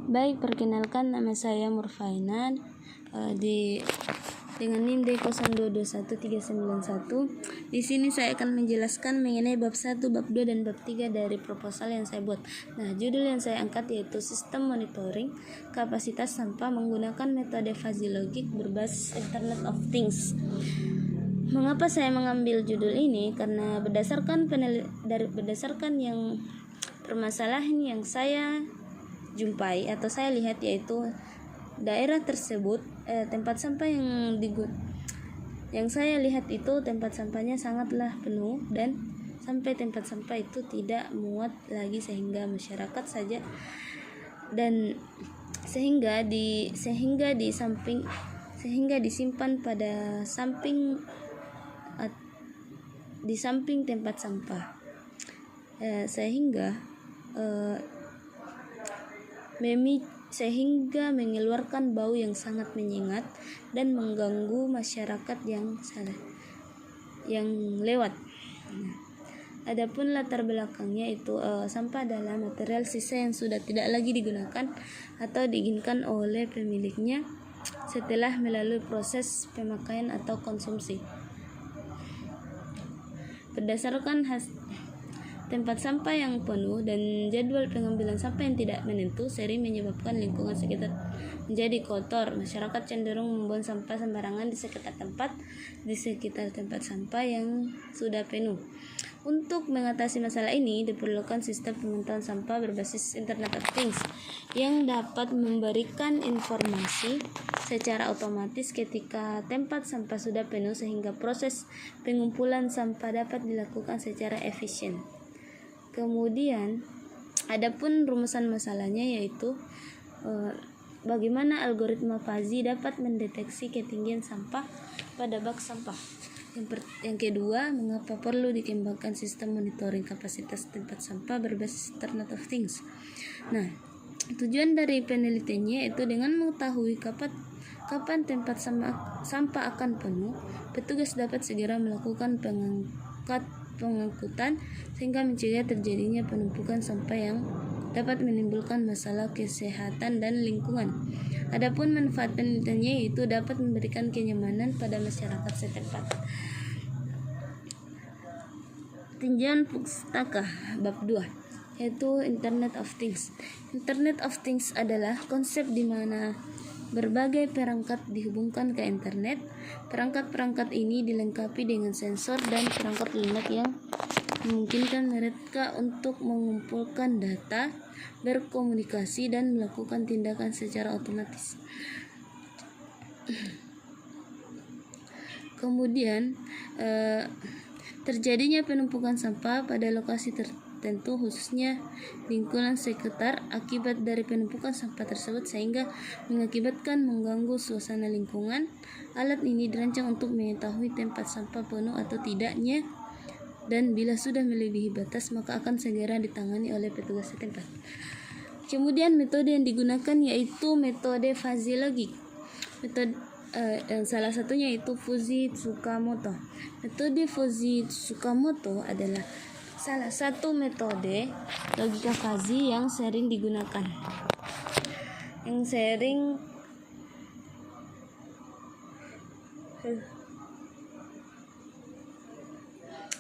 Baik, perkenalkan nama saya Murfainan dengan NIM D02213991. Di sini saya akan menjelaskan mengenai bab 1, bab 2 dan bab 3 dari proposal yang saya buat. Nah, judul yang saya angkat yaitu Sistem Monitoring Kapasitas Sampah menggunakan metode fuzzy logic berbasis Internet of Things. Mengapa saya mengambil judul ini? Karena berdasarkan yang permasalahan yang saya jumpai atau saya lihat, yaitu daerah tersebut tempat sampah yang saya lihat itu tempat sampahnya sangatlah penuh dan sampai tempat sampah itu tidak muat lagi sehingga masyarakat saja dan sehingga disimpan pada di samping tempat sampah, sehingga mengeluarkan bau yang sangat menyengat dan mengganggu masyarakat yang lewat. Adapun latar belakangnya itu sampah adalah material sisa yang sudah tidak lagi digunakan atau diinginkan oleh pemiliknya setelah melalui proses pemakaian atau konsumsi. Berdasarkan tempat sampah yang penuh dan jadwal pengambilan sampah yang tidak menentu sering menyebabkan lingkungan sekitar menjadi kotor. Masyarakat cenderung membuang sampah sembarangan di sekitar tempat sampah yang sudah penuh. Untuk mengatasi masalah ini diperlukan sistem pemantauan sampah berbasis Internet of Things yang dapat memberikan informasi secara otomatis ketika tempat sampah sudah penuh sehingga proses pengumpulan sampah dapat dilakukan secara efisien. Kemudian, adapun rumusan masalahnya yaitu bagaimana algoritma fuzzy dapat mendeteksi ketinggian sampah pada bak sampah. Yang kedua, mengapa perlu dikembangkan sistem monitoring kapasitas tempat sampah berbasis Internet of Things. Nah, tujuan dari penelitiannya yaitu dengan mengetahui kapan tempat sampah akan penuh, petugas dapat segera melakukan pengangkutan sehingga mencegah terjadinya penumpukan sampah yang dapat menimbulkan masalah kesehatan dan lingkungan. Adapun manfaat penelitiannya yaitu dapat memberikan kenyamanan pada masyarakat setempat. Tinjauan pustaka bab 2 yaitu Internet of Things. Internet of Things adalah konsep di mana berbagai perangkat dihubungkan ke internet. Perangkat-perangkat ini dilengkapi dengan sensor dan perangkat lunak yang memungkinkan mereka untuk mengumpulkan data, berkomunikasi, dan melakukan tindakan secara otomatis. Kemudian terjadinya penumpukan sampah pada lokasi tertentu khususnya lingkungan sekitar akibat dari penumpukan sampah tersebut sehingga mengakibatkan mengganggu suasana lingkungan. Alat ini dirancang untuk mengetahui tempat sampah penuh atau tidaknya, dan bila sudah melebihi batas maka akan segera ditangani oleh petugas setempat. Kemudian metode yang digunakan yaitu metode fuzzy logic. Salah satunya yaitu Fuzzy Tsukamoto. Metode Fuzzy Tsukamoto adalah salah satu metode logika fuzzy yang sering digunakan.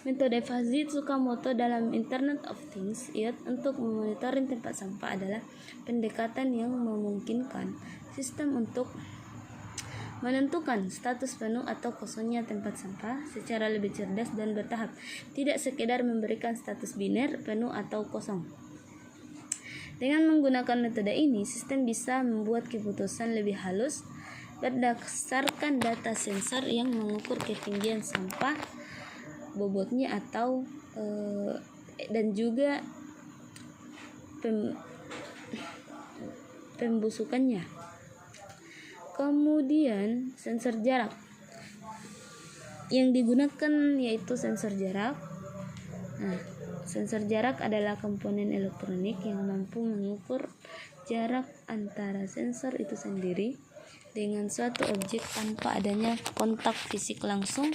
Metode Fuzzy Tsukamoto dalam Internet of Things untuk memonitoring tempat sampah adalah pendekatan yang memungkinkan sistem untuk menentukan status penuh atau kosongnya tempat sampah secara lebih cerdas dan bertahap, tidak sekedar memberikan status biner penuh atau kosong. Dengan menggunakan metode ini, sistem bisa membuat keputusan lebih halus berdasarkan data sensor yang mengukur ketinggian sampah, bobotnya atau dan juga pembusukannya. Kemudian sensor jarak yang digunakan yaitu sensor jarak. Nah, sensor jarak adalah komponen elektronik yang mampu mengukur jarak antara sensor itu sendiri dengan suatu objek tanpa adanya kontak fisik langsung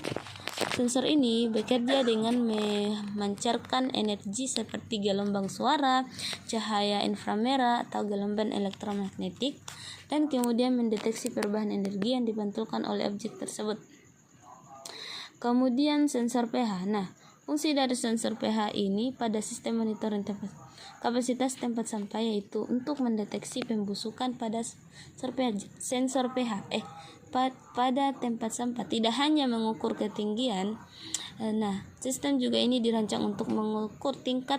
Sensor ini bekerja dengan memancarkan energi seperti gelombang suara, cahaya inframerah atau gelombang elektromagnetik, dan kemudian mendeteksi perubahan energi yang dipantulkan oleh objek tersebut. Kemudian sensor pH. Nah, fungsi dari sensor pH ini pada sistem monitoring kapasitas tempat sampah yaitu untuk mendeteksi pembusukan pada sensor pH pada tempat sampah, tidak hanya mengukur ketinggian. Nah, sistem juga ini dirancang untuk mengukur tingkat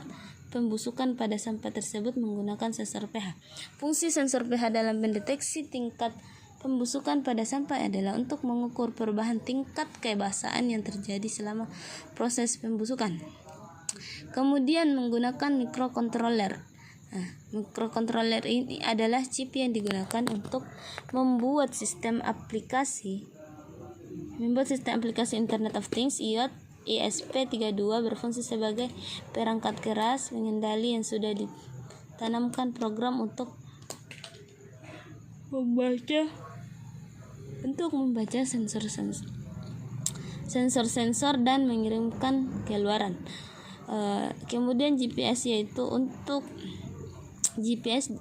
pembusukan pada sampah tersebut menggunakan sensor pH. Fungsi sensor pH dalam mendeteksi tingkat pembusukan pada sampah adalah untuk mengukur perubahan tingkat kebasaan yang terjadi selama proses pembusukan. Kemudian menggunakan microcontroller. Nah, microcontroller ini adalah chip yang digunakan untuk membuat sistem aplikasi Internet of Things (IoT) ESP32 berfungsi sebagai perangkat keras pengendali yang sudah ditanamkan program untuk membaca sensor dan mengirimkan keluaran. Kemudian GPS yaitu untuk GPS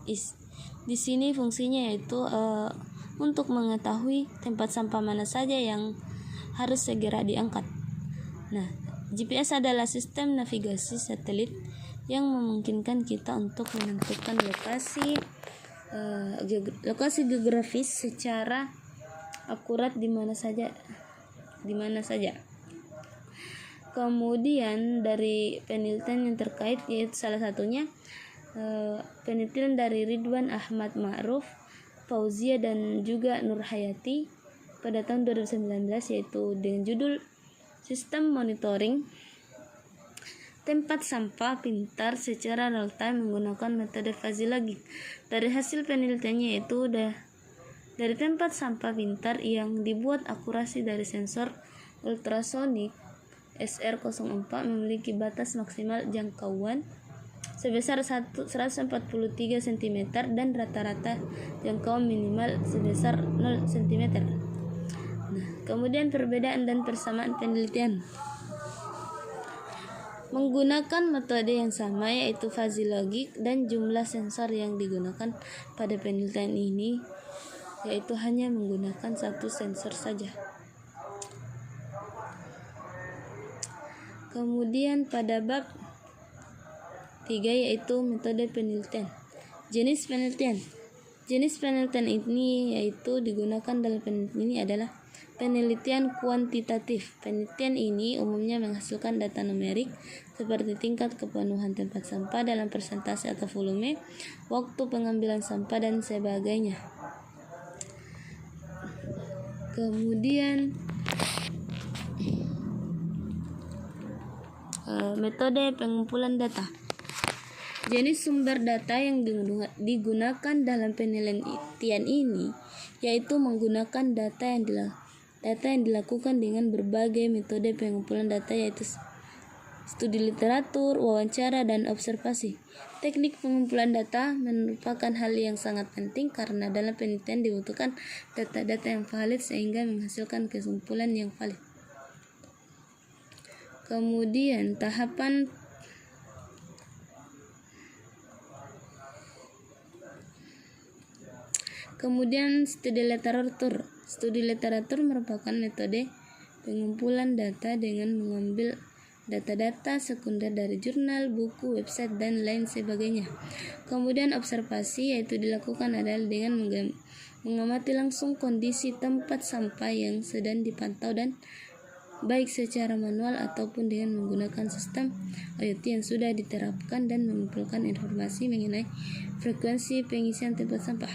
di sini fungsinya yaitu untuk mengetahui tempat sampah mana saja yang harus segera diangkat. Nah, GPS adalah sistem navigasi satelit yang memungkinkan kita untuk menentukan lokasi geografis secara akurat di mana saja. Kemudian dari penelitian yang terkait yaitu salah satunya penelitian dari Ridwan Ahmad Ma'ruf, Fauzia dan juga Nur Hayati pada tahun 2019 yaitu dengan judul Sistem Monitoring Tempat Sampah Pintar secara real time menggunakan metode fuzzy logic. Dari hasil penelitiannya yaitu dari tempat sampah pintar yang dibuat akurasi dari sensor ultrasonik SR04 memiliki batas maksimal jangkauan sebesar 143 cm dan rata-rata jangkauan minimal sebesar 0 cm. Nah, kemudian perbedaan dan persamaan penelitian. Menggunakan metode yang sama yaitu fuzzy logic dan jumlah sensor yang digunakan pada penelitian ini yaitu hanya menggunakan satu sensor saja. Kemudian pada bab 3 yaitu metode penelitian. Jenis penelitian ini yaitu digunakan dalam penelitian ini adalah penelitian kuantitatif. Penelitian ini umumnya menghasilkan data numerik seperti tingkat kepenuhan tempat sampah dalam persentase atau volume, waktu pengambilan sampah dan sebagainya. Kemudian metode pengumpulan data. Jenis sumber data yang digunakan dalam penelitian ini yaitu menggunakan data yang dilakukan dengan berbagai metode pengumpulan data yaitu studi literatur, wawancara, dan observasi. Teknik pengumpulan data merupakan hal yang sangat penting karena dalam penelitian dibutuhkan data-data yang valid sehingga menghasilkan kesimpulan yang valid. Kemudian studi literatur. Studi literatur merupakan metode pengumpulan data dengan mengambil data-data sekunder dari jurnal, buku, website, dan lain sebagainya. Kemudian observasi yaitu dilakukan adalah dengan mengamati langsung kondisi tempat sampah yang sedang dipantau dan baik secara manual ataupun dengan menggunakan sistem IoT yang sudah diterapkan dan mengumpulkan informasi mengenai frekuensi pengisian tempat sampah.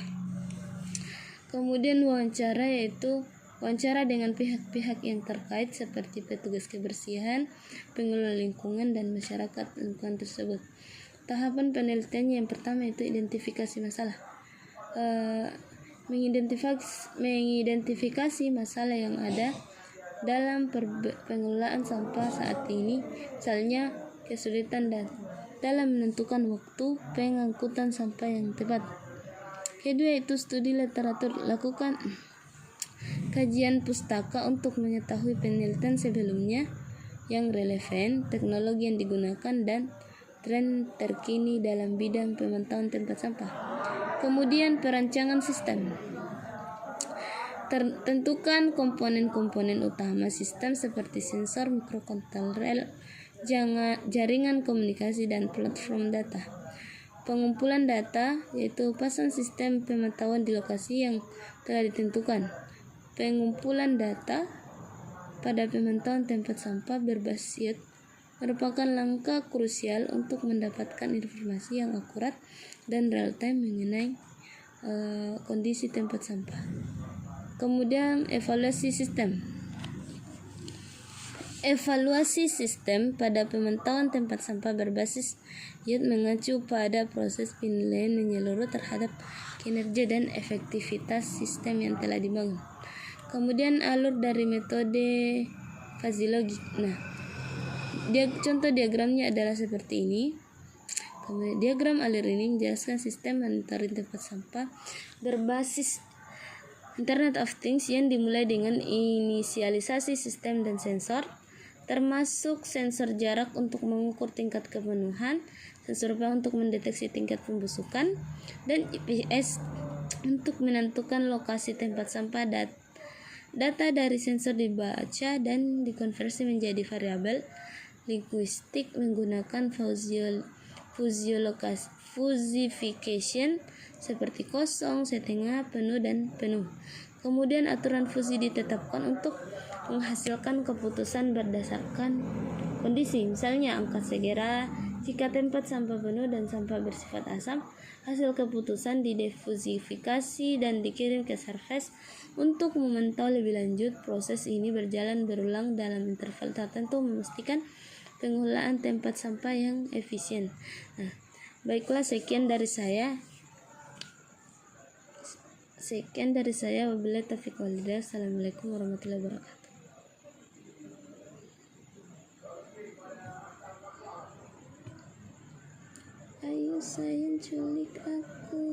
Kemudian wawancara yaitu wawancara dengan pihak-pihak yang terkait seperti petugas kebersihan, pengelola lingkungan, dan masyarakat lingkungan tersebut. Tahapan penelitiannya yang pertama itu identifikasi masalah. Mengidentifikasi masalah yang ada dalam pengelolaan sampah saat ini, misalnya kesulitan dalam menentukan waktu pengangkutan sampah yang tepat. Kedua itu studi literatur. Lakukan kajian pustaka untuk mengetahui penelitian sebelumnya yang relevan, teknologi yang digunakan, dan tren terkini dalam bidang pemantauan tempat sampah. Kemudian perancangan sistem. Tentukan komponen-komponen utama sistem seperti sensor, mikrokontroler, jaringan komunikasi, dan platform data. Pengumpulan data yaitu pasang sistem pemantauan di lokasi yang telah ditentukan. Pengumpulan data pada pemantauan tempat sampah berbasis IoT merupakan langkah krusial untuk mendapatkan informasi yang akurat dan real time mengenai kondisi tempat sampah. Kemudian evaluasi sistem. Evaluasi sistem pada pemantauan tempat sampah berbasis IoT mengacu pada proses penilaian menyeluruh terhadap kinerja dan efektivitas sistem yang telah dibangun. Kemudian alur dari metode faziologi. Contoh diagramnya adalah seperti ini. Kemudian diagram alur ini menjelaskan sistem monitoring tempat sampah berbasis Internet of Things yang dimulai dengan inisialisasi sistem dan sensor, termasuk sensor jarak untuk mengukur tingkat kepenuhan, sensor pH untuk mendeteksi tingkat pembusukan, dan GPS untuk menentukan lokasi tempat sampah. Data dari sensor dibaca dan dikonversi menjadi variabel linguistik menggunakan fusification seperti kosong, setengah, penuh, dan penuh. Kemudian aturan fusi ditetapkan untuk menghasilkan keputusan berdasarkan kondisi. Misalnya angka segera jika tempat sampah penuh dan sampah bersifat asam. Hasil keputusan didefusifikasi dan dikirim ke surface untuk memantau lebih lanjut. Proses ini berjalan berulang dalam interval tertentu memastikan pengelolaan tempat sampah yang efisien. Baiklah, sekian dari saya. Wabillahi taufiq wal hidayah. Assalamualaikum warahmatullahi wabarakatuh. Ayo sayang, culik aku.